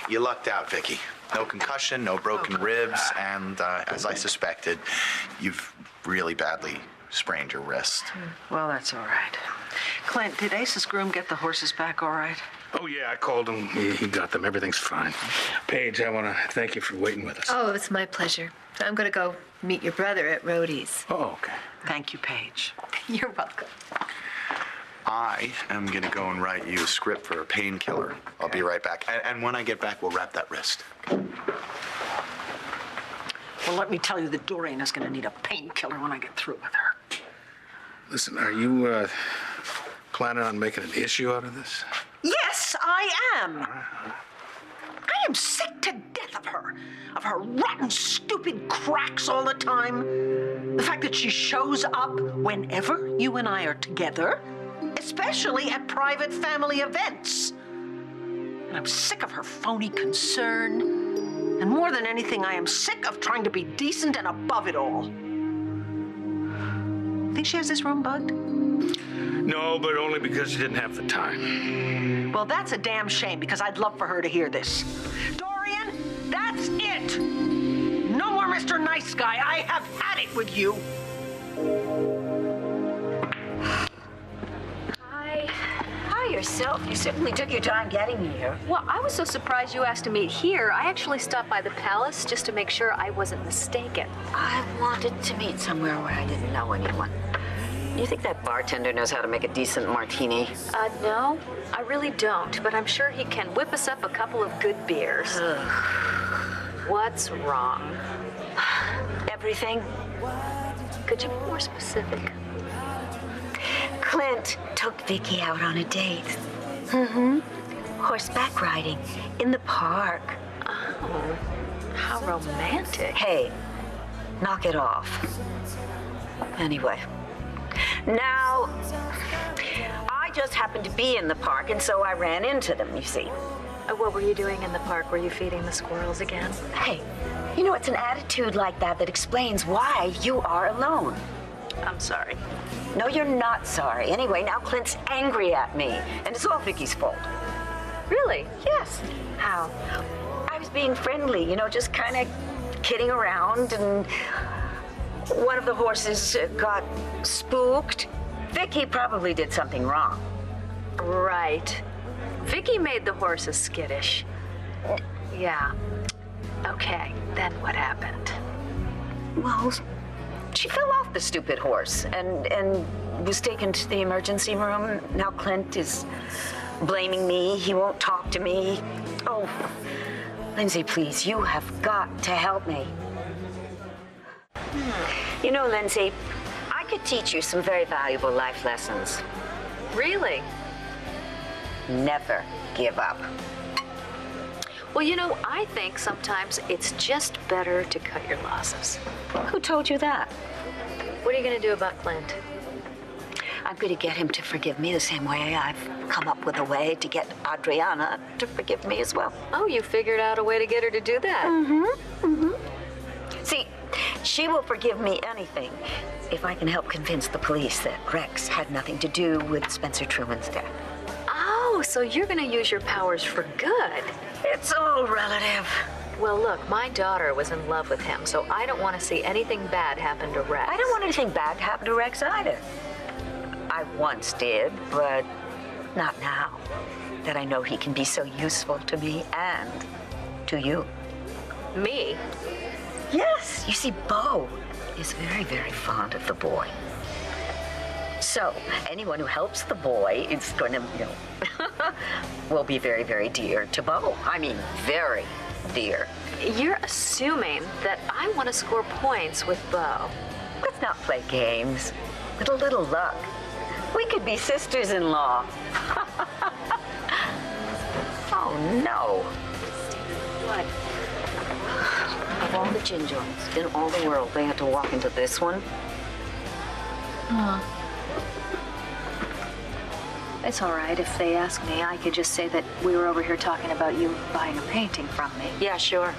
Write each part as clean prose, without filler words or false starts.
You lucked out, Viki. No concussion, no broken ribs, and as I suspected, you've really badly sprained your wrist. Well, that's all right. Clint, did Ace's groom get the horses back all right? Oh, yeah, I called him. He got them. Everything's fine. Paige, I want to thank you for waiting with us. Oh, it's my pleasure. I'm going to go meet your brother at Rhodey's. Oh, okay. Thank you, Paige. You're welcome. I am going to go and write you a script for a painkiller. Okay. I'll be right back. And when I get back, we'll wrap that wrist. Well, let me tell you that Dorian is going to need a painkiller when I get through with her. Listen, are you planning on making an issue out of this? Yes, I am. I am sick to death of her rotten, stupid cracks all the time. The fact that she shows up whenever you and I are together, especially at private family events. And I'm sick of her phony concern. And more than anything, I am sick of trying to be decent and above it all. Think she has this room bugged? No, but only because she didn't have the time. Well, that's a damn shame, because I'd love for her to hear this. Dorian, that's it! No more Mr. Nice Guy. I have had it with you. Hi yourself. You certainly took your time getting here. Well, I was so surprised you asked to meet here. I actually stopped by the palace just to make sure I wasn't mistaken. I wanted to meet somewhere where I didn't know anyone. You think that bartender knows how to make a decent martini? No, I really don't, but I'm sure he can whip us up a couple of good beers. What's wrong? Everything. Could you be more specific? Clint took Viki out on a date. Mm-hmm. Horseback riding in the park. Oh, how romantic. Hey, knock it off. Anyway, now, I just happened to be in the park, and so I ran into them, you see. What were you doing in the park? Were you feeding the squirrels again? Hey, you know, it's an attitude like that that explains why you are alone. I'm sorry. No, you're not sorry. Anyway, now Clint's angry at me, and it's all Viki's fault. Really? Yes. How? I was being friendly, you know, just kind of kidding around, and one of the horses got spooked. Viki probably did something wrong. Right. Viki made the horses skittish. Yeah. Okay, then what happened? Well, she fell off the stupid horse and was taken to the emergency room. Now Clint is blaming me. He won't talk to me. Oh, Lindsay, please, you have got to help me. You know, Lindsay, I could teach you some very valuable life lessons. Really? Never give up. Well, you know, I think sometimes it's just better to cut your losses. Who told you that? What are you going to do about Clint? I'm going to get him to forgive me the same way I've come up with a way to get Adriana to forgive me as well. Oh, you figured out a way to get her to do that? Mm-hmm. Mm-hmm. See, she will forgive me anything if I can help convince the police that Rex had nothing to do with Spencer Truman's death. Oh, so you're going to use your powers for good. It's all relative. Well, look, my daughter was in love with him, so I don't want to see anything bad happen to Rex. I don't want anything bad to happen to Rex either. I once did, but not now. That I know he can be so useful to me and to you. Me? Yes. You see, Bo is very, very fond of the boy. So, anyone who helps the boy is going to, you know, will be very, very dear to Bo. I mean, very dear. You're assuming that I want to score points with Bo. Let's not play games. With a little luck, we could be sisters-in-law. Oh, no. What? Of all the gin joints in all the world, they had to walk into this one. It's all right. If they ask me, I could just say that we were over here talking about you buying a painting from me. Yeah, sure.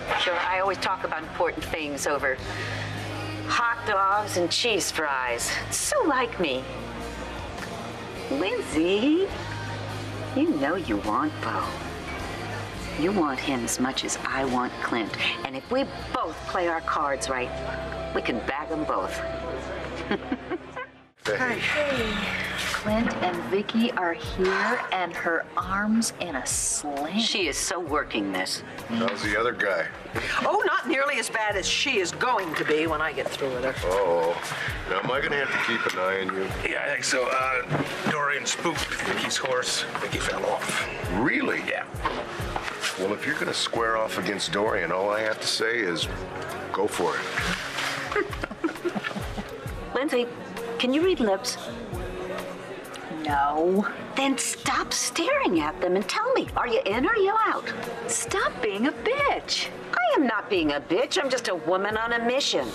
I always talk about important things over hot dogs and cheese fries. So like me. Lindsay, you know you want Bo. You want him as much as I want Clint. And if we both play our cards right, we can bag them both. Hey. Clint and Viki are here, and her arm's in a sling. She is so working this. How's the other guy? Oh, not nearly as bad as she is going to be when I get through with her. Oh, now am I gonna have to keep an eye on you? Yeah, I think so. Dorian spooked Viki's horse. Viki fell off. Really? Yeah. Well, if you're gonna square off against Dorian, all I have to say is, go for it. Lindsay, can you read lips? No. Then stop staring at them and tell me, are you in or are you out? Stop being a bitch. I am not being a bitch. I'm just a woman on a mission.